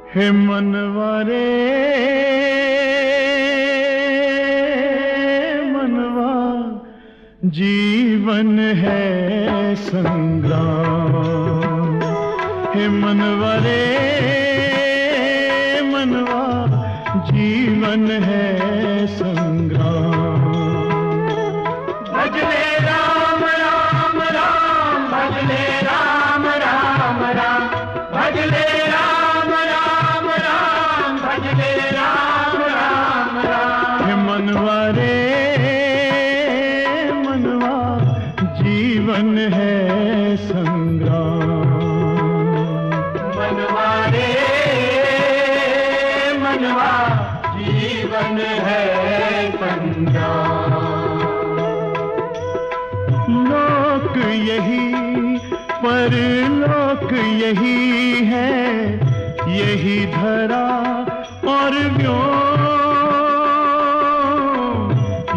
हे मनवारे मनवा, जीवन है संग्राम। हे मनवारे मनवा, जीवन है संग्राम। भजले राम राम राम, भजले राम राम राम, भजले राम राम राम, भजले राम राम राम। हे मनवारे मनवा, जीवन है संग्राम। मनवारे मनवा, जीवन है संग्राम। लोक यही परलोक यही है, यही धरा और व्योम,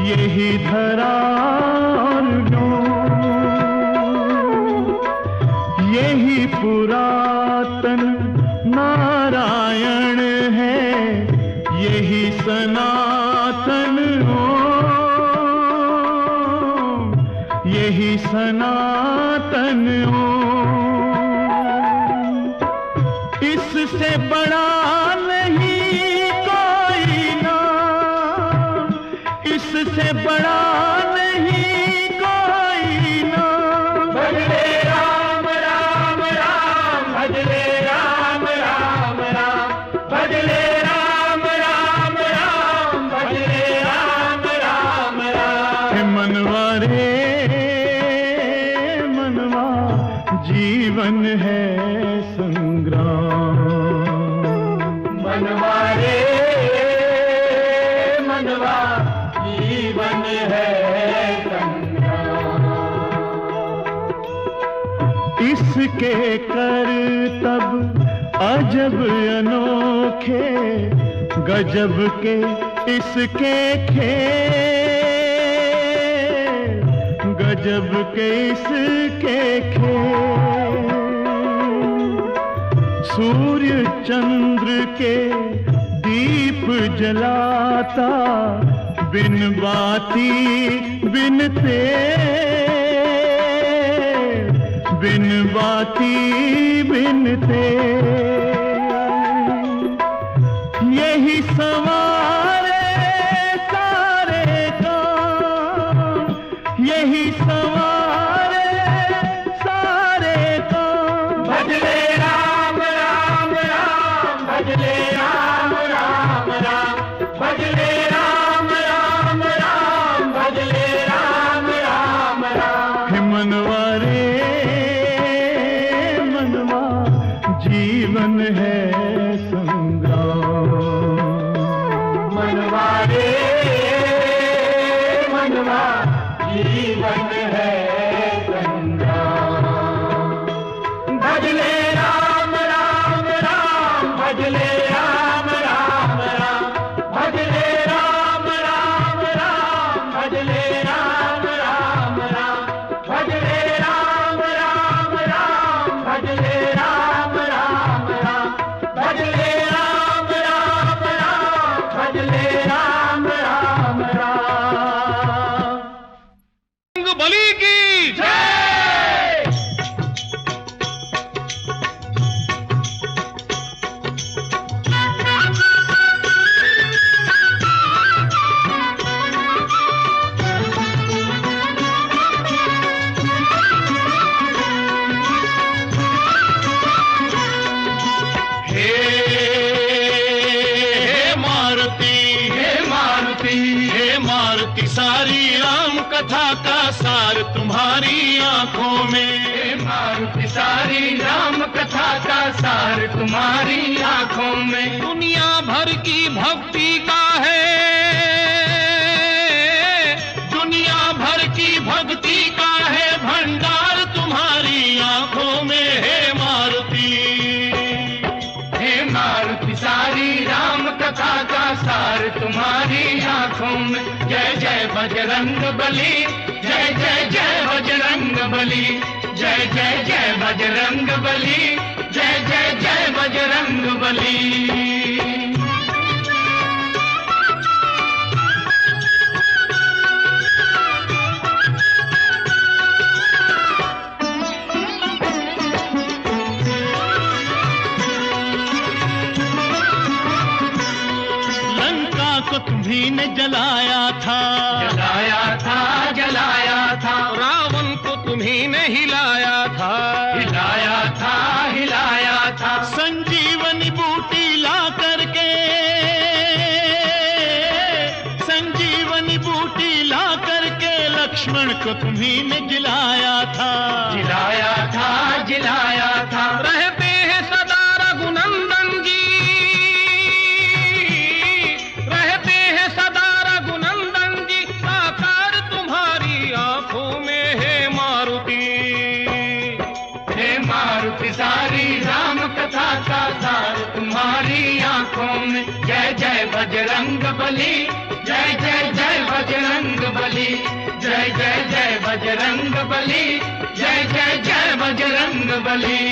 यही धरा और व्योम, यही पुरातन नारायण है, यही सनातन ओम, यही सनातन ओम। इससे बड़ा नहीं कोई नाम, इससे बड़ा नहीं कोई नाम। भजले राम राम राम, भजले राम राम राम, भजले राम राम राम, भजले राम राम राम। हे मनवारे मनवा, जीवन है संग्राम। मनवारे मनवा, जीवन है संग्राम। इसके करतब अजब अनोखे, गजब के इसके खेल, गजब के इसके खेल। सूर्य चंद्र के दीप जलाता, बिन बाती बिन तेल, बिन बाती बिन तेल। यही सवारे सारे काम, यही सवारे सारे काम। भजले राम राम राम, भजले राम राम राम, भजले राम राम राम, भजले राम राम राम। हे मनवारे मनवा, जीवन है संग्राम। मनवारे मनवा, जीवन है संग्राम। भजले राम राम राम, भजले राम राम राम, भजले राम राम राम, भजले राम राम राम, भजले राम राम राम, भजले राम राम राम, भजले राम राम राम, भजले राम राम राम। बली की जय। मारुति, सारी राम कथा का सार तुम्हारी आंखों में। मारुति, सारी राम कथा का सार तुम्हारी आंखों में। दुनिया भर की भक्ति का है, दुनिया भर की भक्ति का है भंडार तुम्हारी आंखों में। हे मारुति, हे मारुति, सारी राम कथा का सार तुम्हारी आंखों में। जय जय बजरंग बली, जय जय जय बजरंग बली, जय जय जय बजरंग बली, जय जय जय बजरंग बली। तुम्ही ने जलाया था, जलाया था, जलाया था। रावण को तुम्ही ने हिलाया था, हिलाया था, हिलाया था। संजीवनी बूटी ला करके, संजीवनी बूटी ला करके लक्ष्मण को तुम्ही ने जिलाया था, जिलाया था, जिलाया था। रहते हैं सदा रघुनंदन जी, रहते हैं सदा रघुनंदन जी, साकार तुम्हारी आंखों में है मारुति। हे मारुति सारी राम कथा का सार तुम्हारी आंखों में। जय जय बजरंग बली, जय जय जय बजरंग बली, जय जय जय बजरंग बली, जय जय जय बजरंग बली।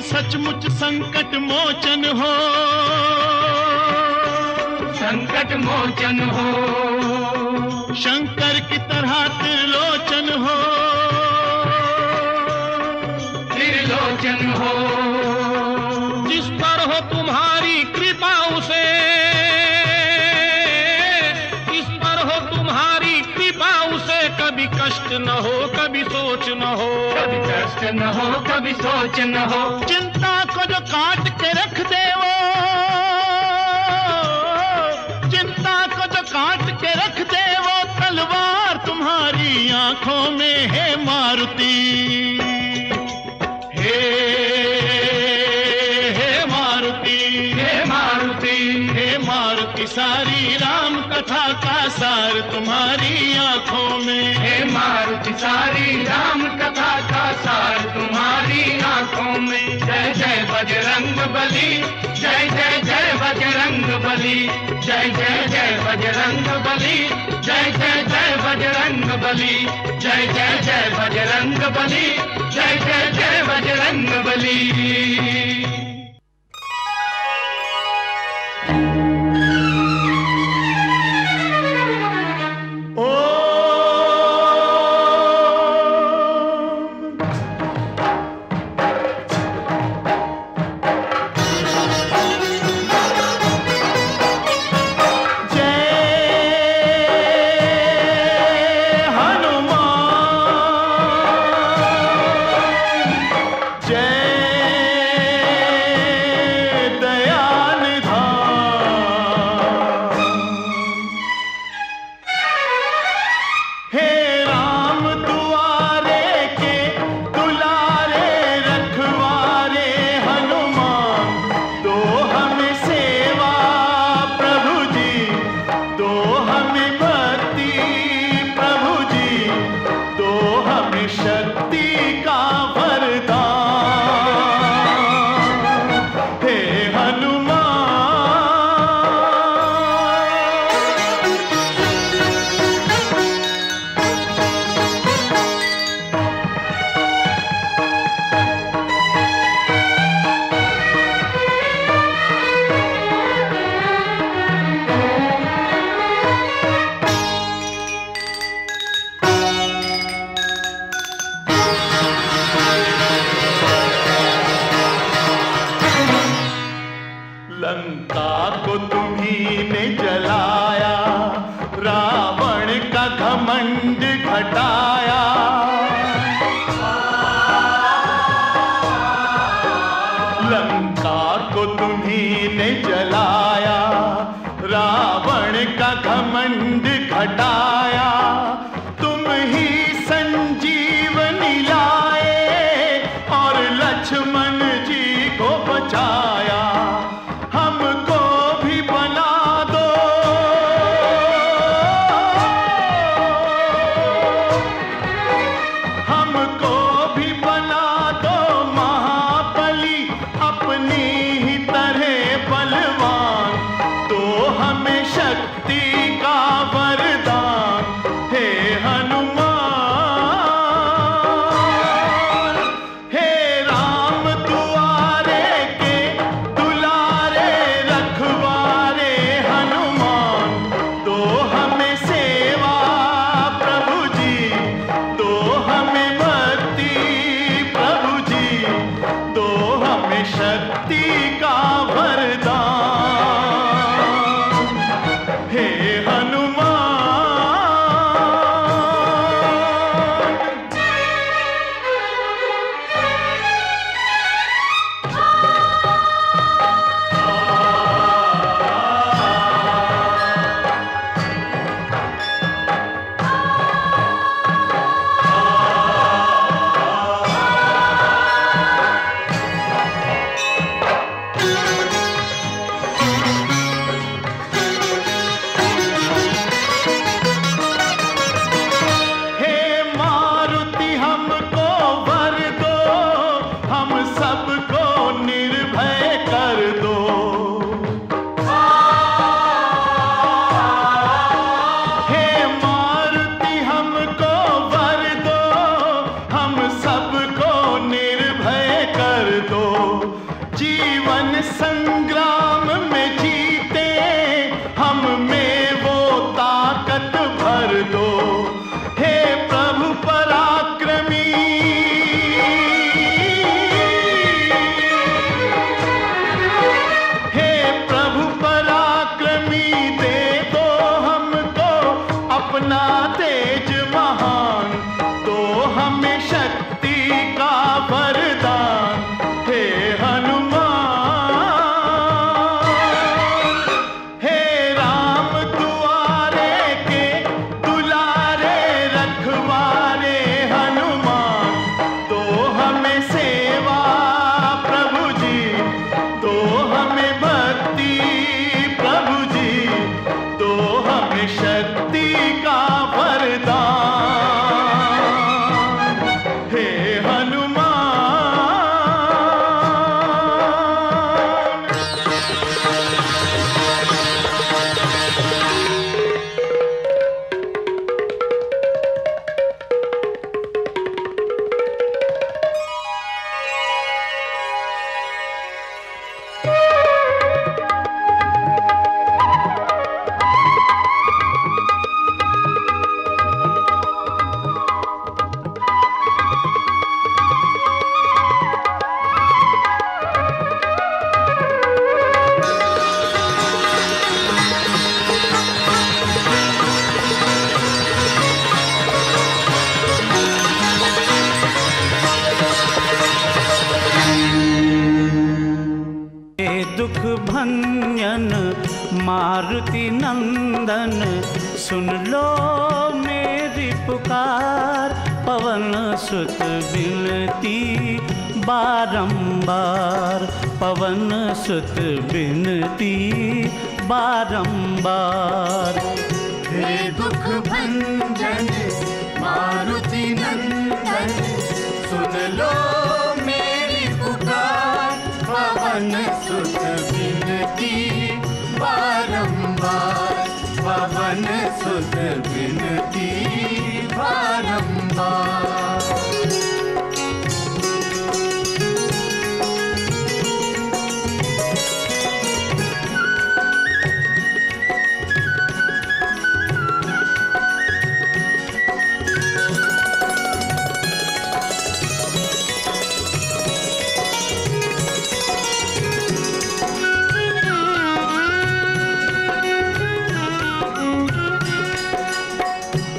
सचमुच संकट मोचन हो, संकट मोचन हो। शंकर की तरह त्रिलोचन हो, त्रिलोचन हो। जिस पर हो तुम्हारी कृपा उसे, जिस पर हो तुम्हारी कृपा उसे कभी कष्ट न हो, कभी सोच न हो, कभी कष्ट न हो, कभी सोच न हो। चिंता को जो काट के रख दे वो, चिंता को जो काट के रख दे वो तलवार तुम्हारी आंखों में है मारुति। हे मारुति, हे मारुति, हे मारुति सारी राम कथा का सार तुम्हारी आंखों में। हे मारुति सारी राम कथा का सार तुम्हारी आंखों में। जय जय बजरंग बली, जय जय जय बजरंग बली, जय जय जय बजरंग बली, जय जय जय बजरंग बली, जय जय जय बजरंग बली, जय जय जय बजरंग बली। लंका को तुम्ही ने जलाया, रावण का घमंड घटाया। लंका को तुम्ही ने जलाया, रावण का घमंड घटाया। तुम ही संजीवनी लाए और लक्ष्मण जी को बचाया। हमको भी बना दो, हमको भी बना दो भंजन मारुति नंदन, सुन लो मेरी पुकार। पवन सुत बिनती बारंबार, पवन सुत बिनती बारंबार। हे दुख भंजन मारुति नंदन, सुन लो मेरी पुकार। पवन सुत बिनती बारंबार, पवन सुत बिनती बारंबार।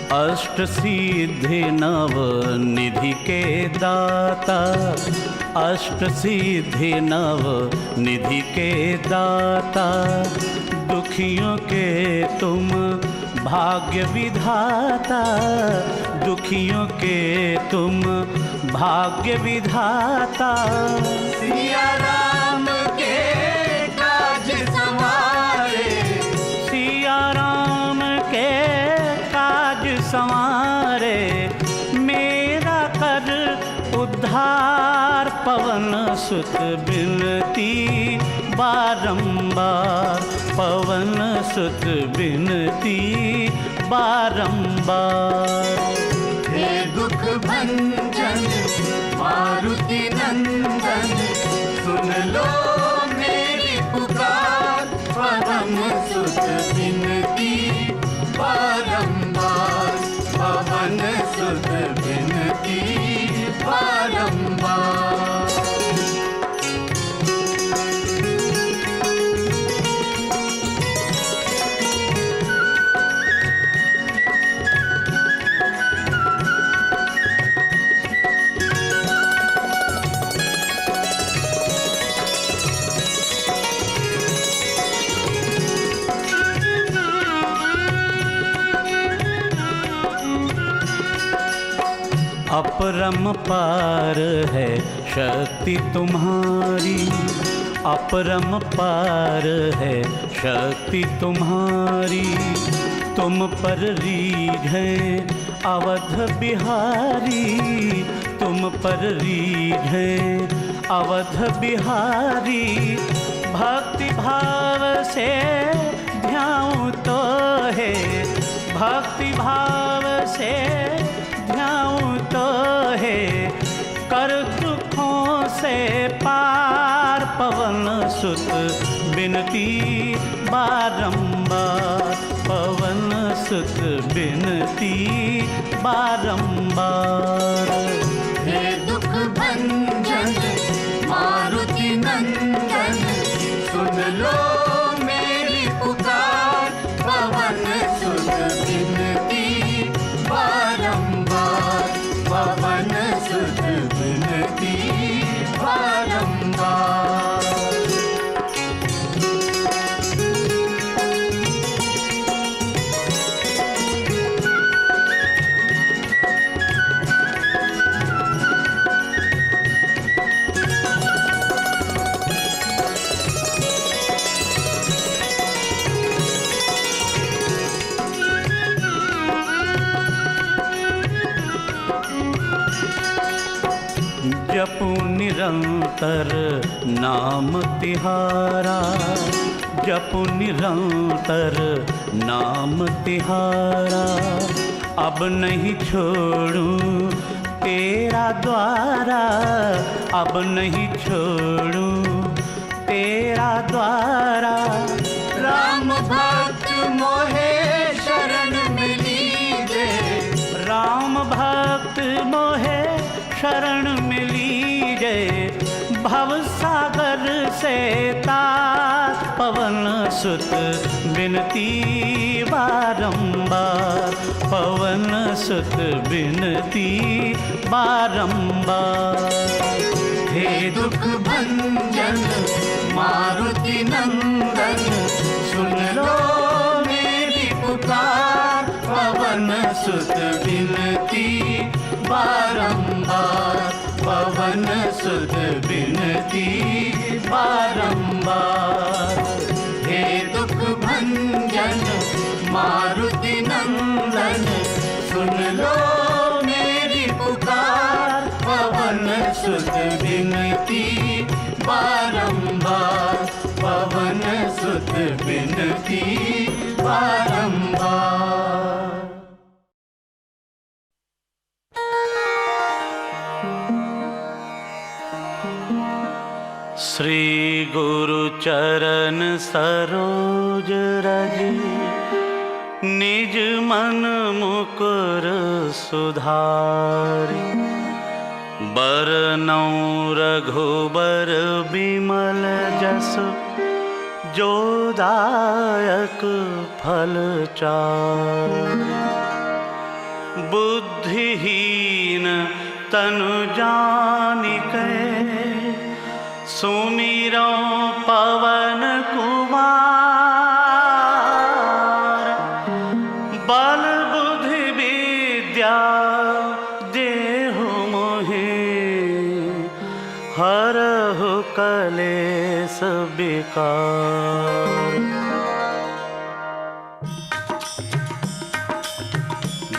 अष्ट सिद्धि नव निधि के दाता, अष्ट सिद्धि नव निधि के दाता। दुखियों के तुम भाग्य विधाता, दुखियों के तुम भाग्य विधाता। सिया राम के काज संवारे, सिया राम के काज संवारे। मेरा कर उद्धार, पवन सुत बिनती बारंबार, पवन सुत बिनती बारंबार। हे दुख भंजन मारुति नंदन, सुन लो मेरी पुकार। पवन सुत बिनती बारंबार, पवन सुत बिनती बारंबार। अपरंपार है शक्ति तुम्हारी, अपरंपार है शक्ति तुम्हारी। तुम पर रीझ है अवध बिहारी, तुम पर रीझ है अवध बिहारी। भक्ति भाव से ध्याऊं तो है, भक्ति भाव से ध्याऊं तो है। कर दुखों से पार, पवन सुत बिनती बारंबार, पवन सुत बिनती बारंबार। हे दुख भंजन मारुति नंदन, सुन लो मेरी पुकार। पवन सुत बिनती बारंबार, पवन सुत बिनती बारंबार। जपू निरंतर नाम तिहारा, जपू निरंतर नाम तिहारा। अब नहीं छोड़ूं तेरा द्वारा, अब नहीं छोड़ूं तेरा द्वारा। राम भक्त मोहे शरण मिली दे, राम भक्त मोहे शरण मिली जय। भव सागर से तार, पवन सुत बिनती बारंबार, पवन सुत बिनती बारंबार। हे दुख भंजन मारुति नंदन सुन लो मेरी पुकार। पवन सुत बिनती बारंबार, पवन सुत बिनती बारंबार। हे दुख भंजन मारुति नंदन सुन लो मेरी पुकार। पवन सुत बिनती बारंबार, पवन सुत बिनती बारंबार। श्री गुरु चरण सरोज रज निज मन मुकुर सुधारि। बरनौ रघुबर बिमल जस जो दायक फल चारि। बुद्धिहीन तनु जानिकै सुमिरो पवन कुमार। बल बुद्धि विद्या देहु मोहि हरहु कलेश विकार।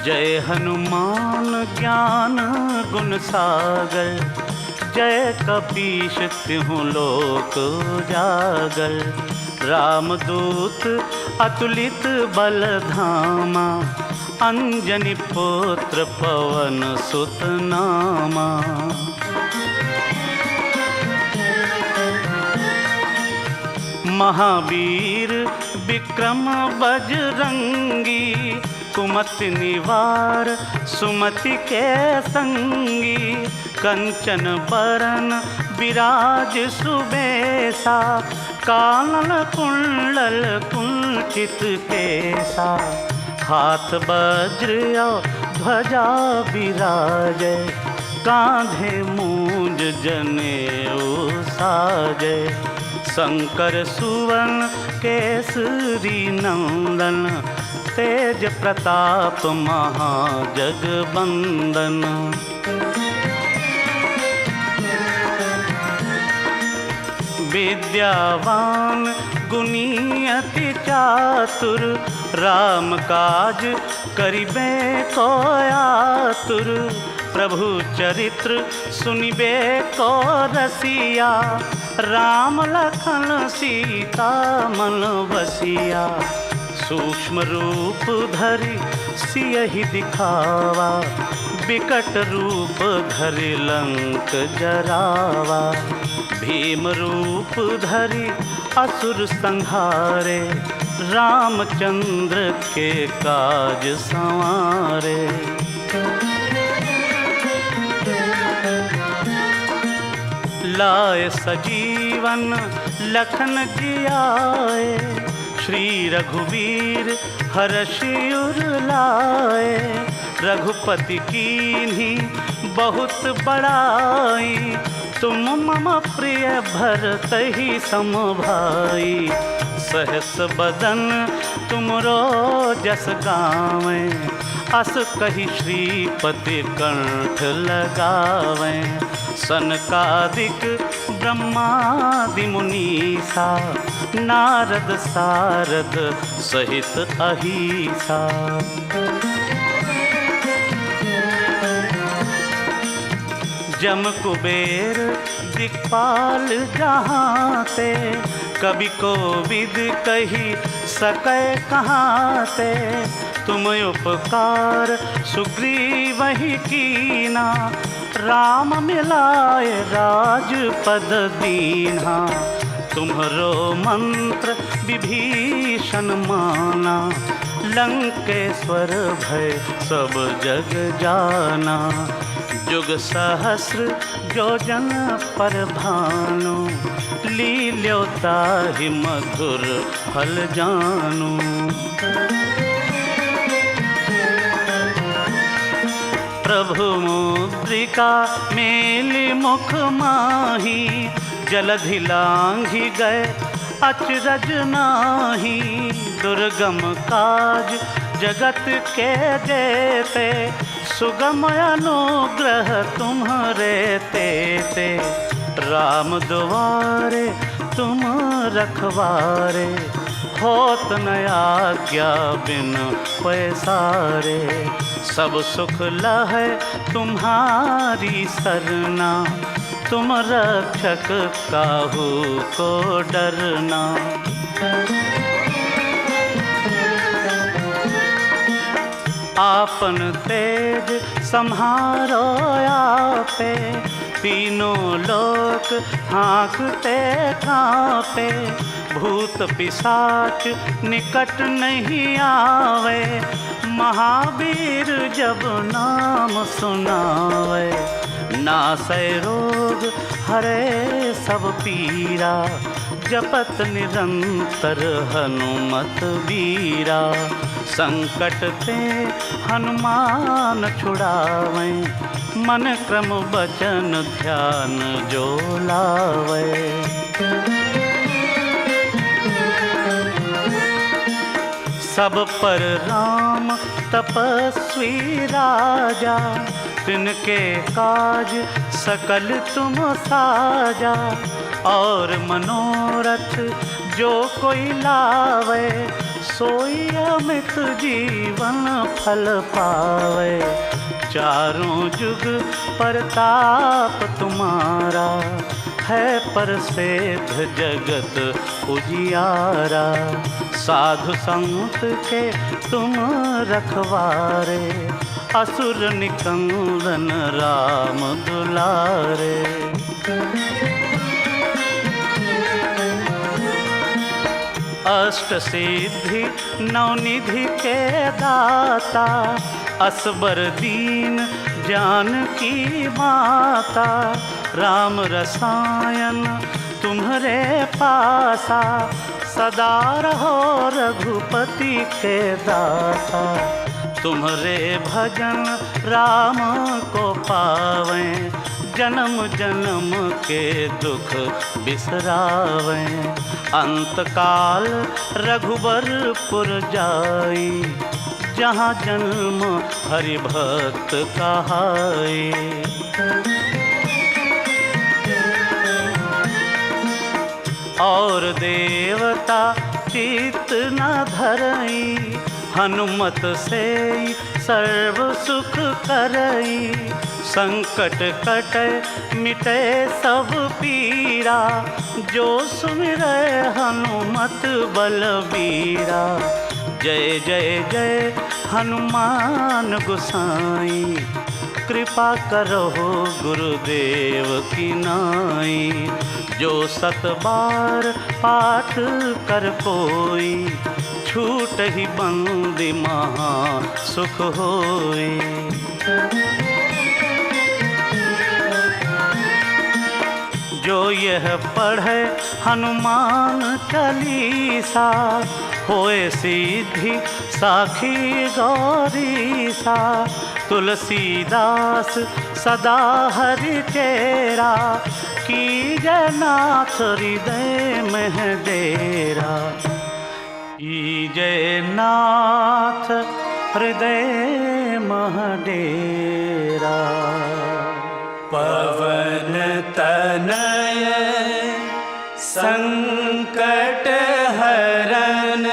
जय हनुमान ज्ञान गुण सागर, जय कपीश तिहुँ लोक उजागर। रामदूत अतुलित बल धामा, अंजनी पुत्र पवन सुत नामा। महावीर विक्रम बजरंगी, कुमति निवार सुमति के संगी। कंचन बरन विराज सुबेसा, कानन कुंडल कुंचित केसा। हाथ वज्र ध्वजा विराजै, कांधे मूंज जनेऊ साजै। शंकर सुवन केसरी नंदन, तेज प्रताप महाजगबंदन। विद्यावान गुणी अति चातुर, राम काज करिबे को आतुर। प्रभु चरित्र सुनिबे को रसिया, राम लखन सीता मन बसिया। सूक्ष्म रूप धरि सियहि दिखावा, विकट रूप धरि लंक जरावा। भीम रूप धरि असुर संहारे, रामचंद्र के काज संवारे। लाए सजीवन लखन जियाए, श्री रघुवीर हरषि उर लाए। रघुपति कीन्ही बहुत बड़ाई, तुम मम प्रिय भरतहि सम भाई। सहस बदन तुमरो जस गावें, अस कहि श्रीपति कंठ लगावें। सनकादिक ब्रह्मादि मुनीसा, नारद सारद सहित अहीसा। जम कुबेर दिक्पाल जहाँते, कवि कोविद कही सकै कहाँते। तुम उपकार सुग्रीवहि कीना, राम मिलाए राजपद दीन्हा। तुम्हरो मंत्र विभीषण माना, लंकेश्वर भय सब जग जाना। जुग सहस्र योजन पर भानु, लील्यो ताहि मधुर फल जानू। प्रभु मुद्रिका मेलि मुख माही, जलधि लांघि गए अचरज नाही। दुर्गम काज जगत के जेते, सुगम अनुग्रह तुम्हारे तेते। राम दुआरे तुम रखवारे, होत न आज्ञा बिन पैसारे। सब सुख लहै तुम्हारी सरना, तुम रक्षक काहू को डरना। आपन तेज सम्हारो आपे, तीनों लोक हाँकते कांपे। भूत पिशाच निकट नहीं आवे, महावीर जब नाम सुनावे। नासै रोग हरे सब पीरा, जपत निरंतर हनुमत बीरा। संकट ते हनुमान छुड़ावे, मन क्रम बचन ध्यान जो लावे। सब पर राम तपस्वी राजा, तिनके काज सकल तुम साजा। और मनोरथ जो कोई लावे, सोई अमित जीवन फल पावे। चारों जुग प्रताप तुम्हारा, है प्रसिद्ध जगत उजियारा। साधु संत के तुम रखवारे, असुर निकंदन राम दुलारे। अष्ट सिद्धि नवनिधि के दाता, असबर दीन जानकी माता। राम रसायन तुम्हारे पासा, सदा रहो रघुपति के दासा। तुम्हारे भजन राम को पावें, जन्म जन्म के दुख बिसरावें। अंत काल रघुबरपुर जाई, जहाँ जन्म हरि भक्त कहाई। और देवता चित्त न धरई, हनुमत से सर्व सुख करई। संकट कटे मिटे सब पीरा, जो सुमिरै हनुमत बलबीरा। जय जय जय हनुमान गोसाई, कृपा करो गुरुदेव की नाई। जो 7 बार पाठ कर कोई, छूट ही बंदी महा सुख होई। जो यह पढ़े हनुमान चालीसा, होए सिद्धि साखी गौरीसा। तुलसीदास सदा हरि चेरा, कीजय नाथ हृदय में डेरा। कीजय नाथ हृदय मह डेरा। पवन तनय संकट हरन,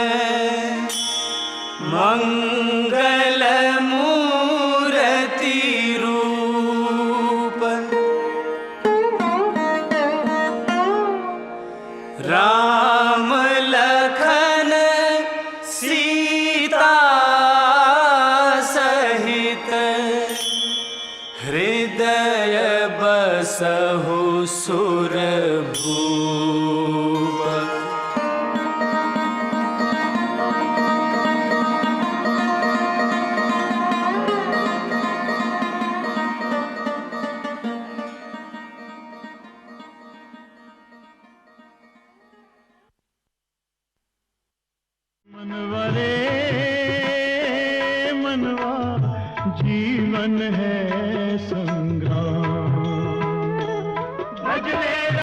मंगल मूर्ति रूप। राम लखन सीता सहित, हृदय बसहु सुरभूप। मनवरे मनवा जीवन है संग्राम,